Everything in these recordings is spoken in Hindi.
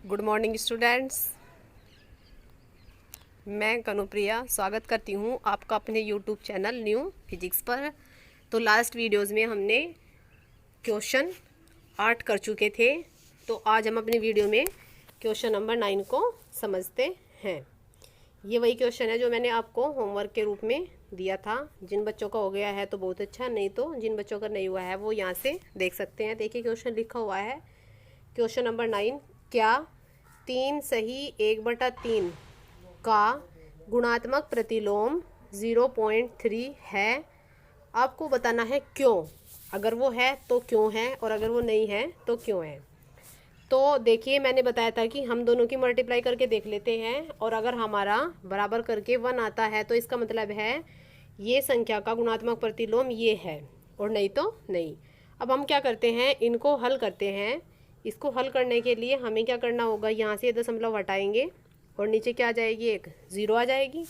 गुड मॉर्निंग स्टूडेंट्स, मैं कनुप्रिया स्वागत करती हूँ आपका अपने यूट्यूब चैनल न्यू फिजिक्स पर। तो लास्ट वीडियोज़ में हमने क्वेश्चन 8 कर चुके थे, तो आज हम अपनी वीडियो में क्वेश्चन नंबर 9 को समझते हैं। ये वही क्वेश्चन है जो मैंने आपको होमवर्क के रूप में दिया था। जिन बच्चों का हो गया है तो बहुत अच्छा, नहीं तो जिन बच्चों का नहीं हुआ है वो यहाँ से देख सकते हैं। देखिए क्वेश्चन लिखा हुआ है, क्वेश्चन नंबर 9, क्या 3 सही 1/3 का गुणात्मक प्रतिलोम 0.3 है। आपको बताना है क्यों, अगर वो है तो क्यों है और अगर वो नहीं है तो क्यों है। तो देखिए मैंने बताया था कि हम दोनों की मल्टीप्लाई करके देख लेते हैं, और अगर हमारा बराबर करके 1 आता है तो इसका मतलब है ये संख्या का गुणात्मक प्रतिलोम ये है, और नहीं तो नहीं। अब हम क्या करते हैं, इनको हल करते हैं। इसको हल करने के लिए हमें क्या करना होगा, यहाँ से दशमलव हटाएंगे और नीचे क्या आ जाएगी, एक 0 आ जाएगी।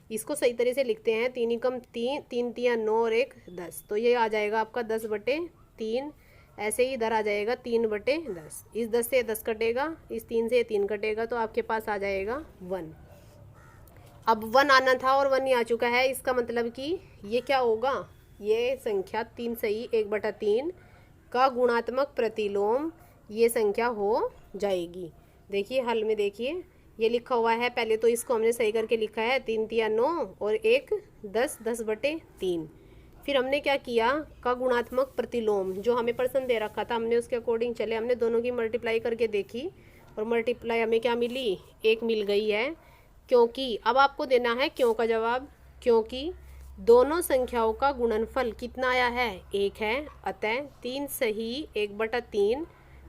इसको सही तरह से लिखते हैं, 3 एकम 3, 3 तिया 9 और 1 10। तो ये आ जाएगा आपका 10/3। ऐसे ही इधर आ जाएगा 3/10। इस 10 से 10 कटेगा, इस 3 से 3 कटेगा, तो आपके पास आ जाएगा 1। अब 1 आना था और 1 ही आ चुका है। इसका मतलब कि ये क्या होगा, ये संख्या 3 सही 1/3 का गुणात्मक प्रतिलोम ये संख्या हो जाएगी। देखिए हल में देखिए ये लिखा हुआ है, पहले तो इसको हमने सही करके लिखा है 3 तिया 9 और 1 10, 10/3। फिर हमने क्या किया, का गुणात्मक प्रतिलोम जो हमें प्रश्न दे रखा था हमने उसके अकॉर्डिंग चले, हमने दोनों की मल्टीप्लाई करके देखी और मल्टीप्लाई हमें क्या मिली, 1 मिल गई है। क्योंकि अब आपको देना है क्यों का जवाब, क्योंकि दोनों संख्याओं का गुणनफल कितना आया है, 1 है। अतः 3 सही 1/3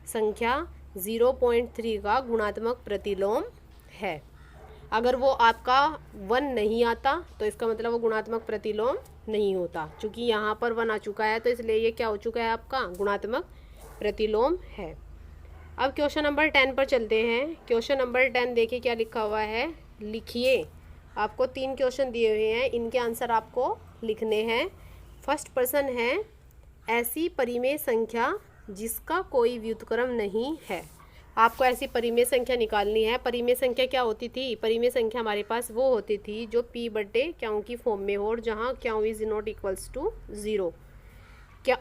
संख्या 0.3 का गुणात्मक प्रतिलोम है। अगर वो आपका 1 नहीं आता तो इसका मतलब वो गुणात्मक प्रतिलोम नहीं होता। चूँकि यहाँ पर 1 आ चुका है तो इसलिए ये क्या हो चुका है, आपका गुणात्मक प्रतिलोम है। अब क्वेश्चन नंबर 10 पर चलते हैं। क्वेश्चन नंबर 10 देखिए क्या लिखा हुआ है, लिखिए। आपको 3 क्वेश्चन दिए हुए हैं, इनके आंसर आपको लिखने हैं। फर्स्ट प्रश्न है, ऐसी परिमेय संख्या जिसका कोई व्युत्क्रम नहीं है। आपको ऐसी परिमेय संख्या निकालनी है। परिमेय संख्या क्या होती थी, परिमेय संख्या हमारे पास वो होती थी जो p/क्यों की फॉर्म में हो और जहाँ क्यों इज नॉट इक्वल्स टू 0। क्या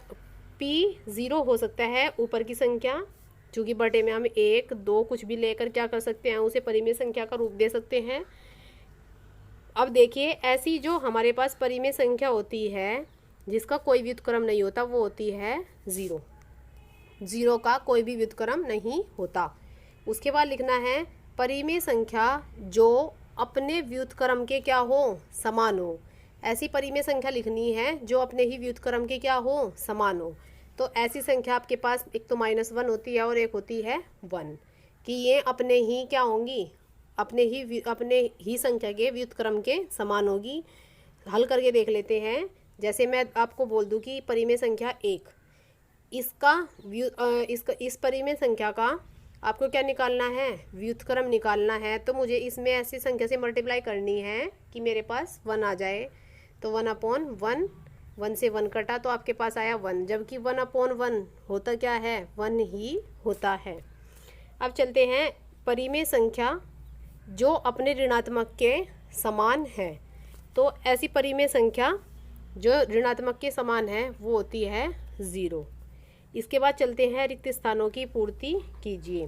p 0 हो सकता है ऊपर की संख्या, चूँकि बटे में हम 1 2 कुछ भी लेकर क्या कर सकते हैं, उसे परिमेय संख्या का रूप दे सकते हैं। अब देखिए ऐसी जो हमारे पास परिमेय संख्या होती है जिसका कोई व्युत्क्रम नहीं होता वो होती है 0। 0 का कोई भी व्युत्क्रम नहीं होता। उसके बाद लिखना है परिमेय संख्या जो अपने व्युत्क्रम के क्या हो, समान हो। ऐसी परिमेय संख्या लिखनी है जो अपने ही व्युत्क्रम के क्या हो, समान हो। तो ऐसी संख्या आपके पास एक तो -1 होती है और एक होती है 1, कि ये अपने ही क्या होंगी, अपने ही संख्या के व्युत्क्रम के समान होगी। हल करके देख लेते हैं। जैसे मैं आपको बोल दूं कि परिमेय संख्या 1, इस परिमेय संख्या का आपको क्या निकालना है, व्युत्क्रम निकालना है। तो मुझे इसमें ऐसी संख्या से मल्टीप्लाई करनी है कि मेरे पास 1 आ जाए। तो 1/1, 1 से 1 कटा तो आपके पास आया 1, जबकि 1/1 होता क्या है, 1 ही होता है। अब चलते हैं परिमेय संख्या जो अपने ऋणात्मक के समान है। तो ऐसी परिमेय संख्या जो ऋणात्मक के समान है वो होती है 0। इसके बाद चलते हैं रिक्त स्थानों की पूर्ति कीजिए।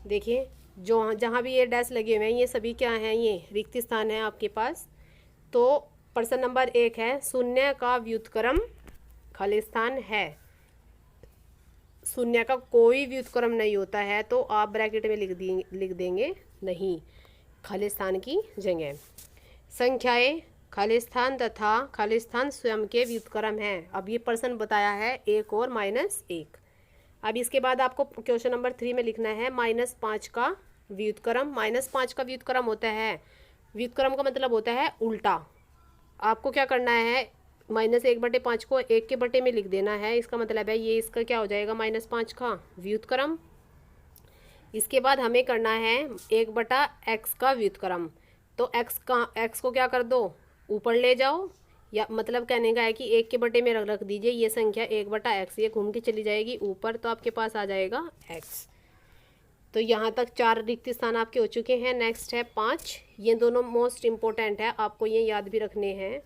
देखिए जो जहाँ भी ये डैश लगे हुए हैं ये सभी क्या हैं, ये रिक्त स्थान है आपके पास। तो प्रश्न नंबर 1 है, शून्य का व्युत्क्रम खाली स्थान है। शून्य का कोई व्युत्क्रम नहीं होता है तो आप ब्रैकेट में लिख देंगे नहीं, खाली स्थान की जगह। संख्याएं खाली स्थान तथा खाली स्थान स्वयं के व्युत्क्रम हैं। अब ये प्रश्न बताया है 1 और -1। अब इसके बाद आपको क्वेश्चन नंबर 3 में लिखना है -5 का व्युत्क्रम। -5 का व्युत्क्रम होता है, व्युत्क्रम का मतलब होता है उल्टा। आपको क्या करना है, -1/5 को 1 के बटे में लिख देना है। इसका मतलब है ये इसका क्या हो जाएगा, -5 का व्युत्क्रम। इसके बाद हमें करना है 1/x का व्युत्क्रम। तो x को क्या कर दो, ऊपर ले जाओ, या मतलब कहने का है कि 1 के बटे में रख दीजिए ये संख्या 1/x, ये घूम के चली जाएगी ऊपर, तो आपके पास आ जाएगा x। तो यहाँ तक 4 रिक्त स्थान आपके हो चुके हैं। नेक्स्ट है 5, ये दोनों मोस्ट इम्पोर्टेंट है, आपको ये याद भी रखने हैं।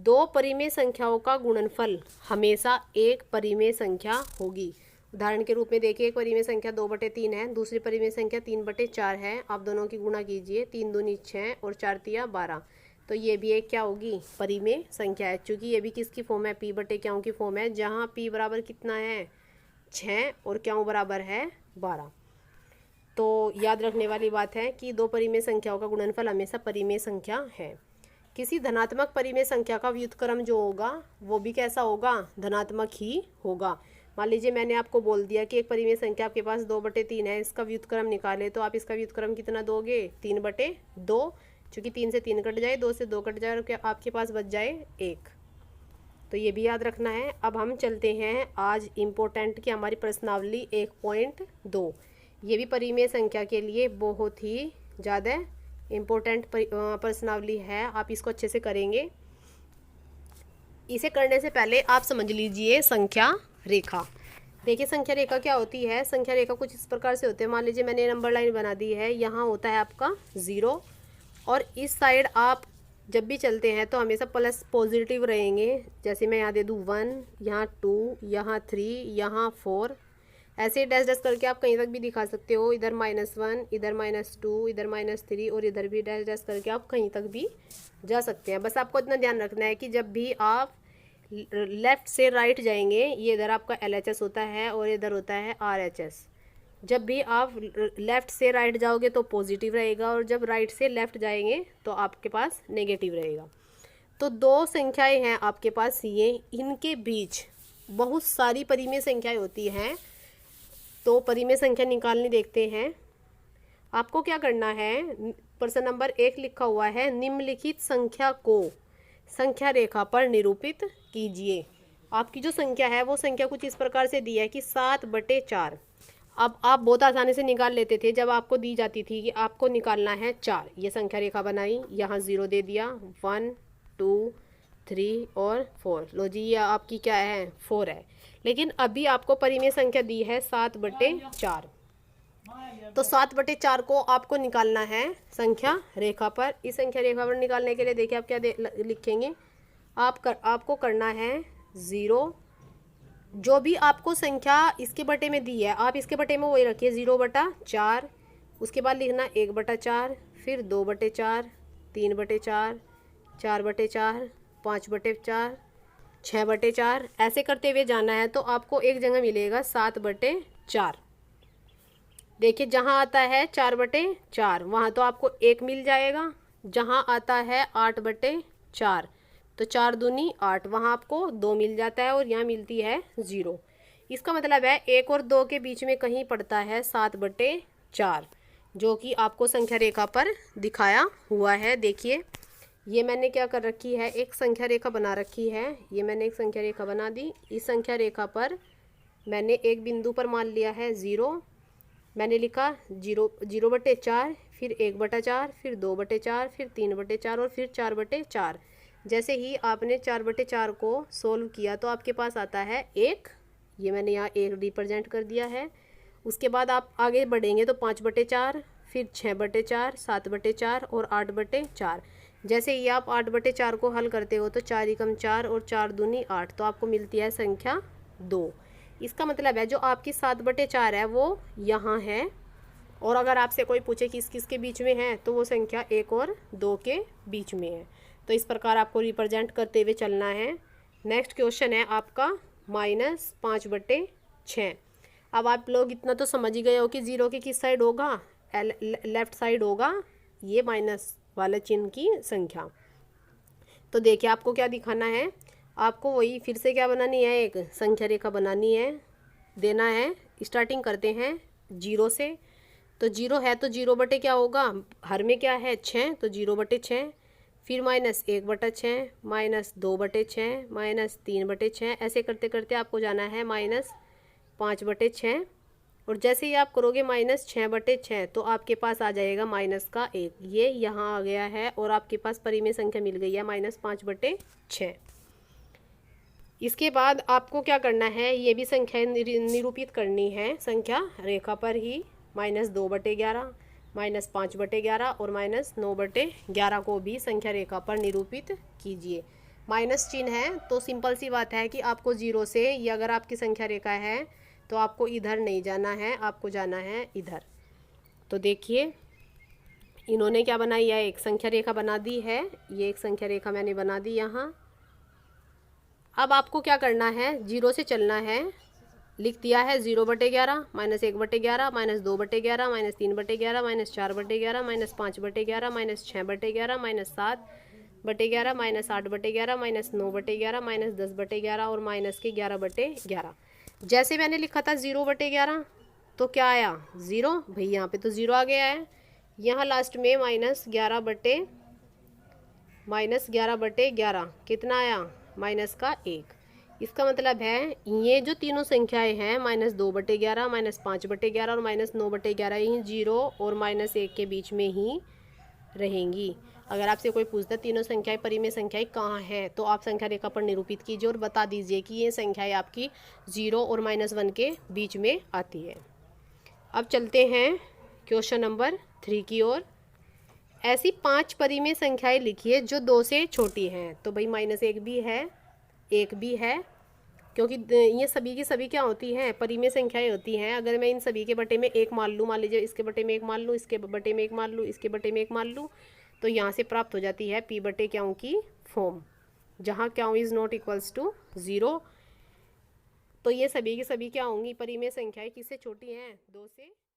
2 परिमेय संख्याओं का गुणनफल हमेशा एक परिमेय संख्या होगी। उदाहरण के रूप में देखिए, एक परिमेय संख्या 2/3 है, दूसरी परिमेय संख्या 3/4 है। आप दोनों की गुणा कीजिए, 3 दूनी 6 और 4 तिया 12, तो ये भी एक क्या होगी, परिमेय संख्या है। चूँकि ये भी किसकी फॉर्म है, p/क्यों की फॉर्म है, जहाँ p बराबर कितना है 6 और क्यों बराबर है 12। तो याद रखने वाली बात है कि 2 परिमेय संख्याओं का गुणनफल हमेशा परिमेय संख्या है। किसी धनात्मक परिमेय संख्या का व्युत्क्रम जो होगा वो भी कैसा होगा, धनात्मक ही होगा। मान लीजिए मैंने आपको बोल दिया कि एक परिमेय संख्या आपके पास 2/3 है, इसका व्युत्क्रम निकाले, तो आप इसका व्युत्क्रम कितना दोगे, 3/2। चूँकि 3 से 3 कट जाए, 2 से 2 कट जाए और क्या आपके पास बच जाए 1। तो ये भी याद रखना है। अब हम चलते हैं आज इम्पोर्टेंट की हमारी प्रश्नावली 1.2। ये भी परिमेय संख्या के लिए बहुत ही ज़्यादा इम्पोर्टेंट प्रश्नावली है, आप इसको अच्छे से करेंगे। इसे करने से पहले आप समझ लीजिए संख्या रेखा। देखिए संख्या रेखा क्या होती है। संख्या रेखा कुछ इस प्रकार से होते हैं। मान लीजिए मैंने नंबर लाइन बना दी है, यहाँ होता है आपका 0 और इस साइड आप जब भी चलते हैं तो हमेशा प्लस पॉजिटिव रहेंगे। जैसे मैं यहाँ दे दूँ 1, यहाँ 2, यहाँ 3, यहाँ 4, ऐसे डैश डैश करके आप कहीं तक भी दिखा सकते हो। इधर -1, इधर -2, इधर -3 और इधर भी डैश डैश करके आप कहीं तक भी जा सकते हैं। बस आपको इतना ध्यान रखना है कि जब भी आप लेफ़्ट से राइट जाएंगे, ये इधर आपका LHS होता है और इधर होता है RHS। जब भी आप लेफ़्ट से राइट जाओगे तो पॉजिटिव रहेगा और जब राइट से लेफ़्ट जाएंगे तो आपके पास नेगेटिव रहेगा। तो 2 संख्याएं हैं आपके पास, ये इनके बीच बहुत सारी परिमेय संख्याएं होती हैं। तो परिमेय संख्या निकालनी देखते हैं। आपको क्या करना है, प्रश्न नंबर 1 लिखा हुआ है, निम्नलिखित संख्या को संख्या रेखा पर निरूपित कीजिए। आपकी जो संख्या है वो संख्या कुछ इस प्रकार से दी है कि 7/4। अब आप बहुत आसानी से निकाल लेते थे जब आपको दी जाती थी कि आपको निकालना है 4। ये संख्या रेखा बनाई, यहाँ 0 दे दिया, 1, 2, 3 और 4। लो जी, ये आपकी क्या है 4 है। लेकिन अभी आपको परिमेय संख्या दी है 7/4। तो 7/4 को आपको निकालना है संख्या रेखा पर। इस संख्या रेखा पर निकालने के लिए देखिए आप क्या लिखेंगे, आपको करना है 0। जो भी आपको संख्या इसके बटे में दी है आप इसके बटे में वही रखिए, 0/4। उसके बाद लिखना 1/4, फिर 2/4, 3/4, 4/4, 5/4, 6/4, ऐसे करते हुए जाना है। तो आपको एक जगह मिलेगा 7/4। देखिए जहाँ आता है 4/4 वहाँ तो आपको 1 मिल जाएगा। जहाँ आता है 8/4 तो 4 दूनी 8, वहाँ आपको 2 मिल जाता है और यहाँ मिलती है 0। इसका मतलब है 1 और 2 के बीच में कहीं पड़ता है 7/4, जो कि आपको संख्या रेखा पर दिखाया हुआ है। देखिए ये मैंने क्या कर रखी है, एक संख्या रेखा बना रखी है। ये मैंने एक संख्या रेखा बना दी। इस संख्या रेखा पर मैंने एक बिंदु पर मान लिया है 0। मैंने लिखा 0/4, फिर 1/4, फिर 2/4, फिर 3/4 और फिर 4/4। जैसे ही आपने 4/4 को सोल्व किया तो आपके पास आता है 1। ये मैंने यहाँ 1 रिप्रेजेंट कर दिया है। उसके बाद आप आगे बढ़ेंगे तो 5/4, फिर 6/4, 7/4 और 8/4। जैसे ही आप 8/4 को हल करते हो तो 4 × 4 और 4 दूनी 8, तो आपको मिलती है संख्या 2। इसका मतलब है जो आपकी 7/4 है वो यहाँ है, और अगर आपसे कोई पूछे किस किस के बीच में है तो वो संख्या 1 और 2 के बीच में है। तो इस प्रकार आपको रिप्रेजेंट करते हुए चलना है। नेक्स्ट क्वेश्चन है आपका -5/6। अब आप लोग इतना तो समझ ही गए हो कि 0 के किस साइड होगा, लेफ्ट साइड होगा ये माइनस वाला चिन्ह की संख्या। तो देखिए आपको क्या दिखाना है, आपको वही फिर से क्या बनानी है, एक संख्या रेखा बनानी है, देना है। स्टार्टिंग करते हैं 0 से। तो 0 है तो 0 क्या होगा, हर में क्या है 6, तो 0/6, फिर -1/6, -2/6, -3/6, ऐसे करते करते आपको जाना है -5/6। और जैसे ही आप करोगे -6/6 तो आपके पास आ जाएगा -1। ये यहाँ आ गया है और आपके पास परिमेय संख्या मिल गई है -5/6। इसके बाद आपको क्या करना है, ये भी संख्या निरूपित करनी है संख्या रेखा पर ही। -2/11, -5/11 और -9/11 को भी संख्या रेखा पर निरूपित कीजिए। माइनस चिन्ह है तो सिंपल सी बात है कि आपको जीरो से, या अगर आपकी संख्या रेखा है तो आपको इधर नहीं जाना है, आपको जाना है इधर। तो देखिए इन्होंने क्या बनाई है, एक संख्या रेखा बना दी है, ये एक संख्या रेखा मैंने बना दी यहाँ। अब आपको क्या करना है, जीरो से चलना है। लिख दिया है 0/11, -1/11, -2/11, -3/11, -4/11, -5/11, -6/11, -7/11, -8/11, -9/11, -10/11 और -11/11। जैसे मैंने लिखा था 0/11 तो क्या आया, 0। भाई यहाँ पे तो 0 आ गया है। यहाँ लास्ट में -11/11 कितना आया, -1। इसका मतलब है ये जो तीनों संख्याएं हैं -2/11, -5/11 और -9/11, ये 0 और -1 के बीच में ही रहेंगी। अगर आपसे कोई पूछता तीनों संख्याएं परिमेय संख्याएं कहाँ हैं, तो आप संख्या रेखा पर निरूपित कीजिए और बता दीजिए कि ये संख्याएं आपकी 0 और -1 के बीच में आती है। अब चलते हैं क्वेश्चन नंबर 3 की ओर। ऐसी 5 परिमेय संख्याएं लिखिए जो 2 से छोटी हैं। तो भाई -1 भी है, 1 भी है, क्योंकि ये सभी की सभी क्या होती हैं, परिमेय संख्याएं होती हैं। अगर मैं इन सभी के बटे में 1 मान लूँ, मान लीजिए इसके बटे में 1 मान लूँ, इसके बटे में 1 मान लूँ, इसके बटे में 1 मान लूँ, तो यहाँ से प्राप्त हो जाती है p/q की फॉर्म, जहाँ q is not equals to 0। तो ये सभी की सभी क्या होंगी, परिमेय संख्याएं किससे छोटी हैं, 2 से।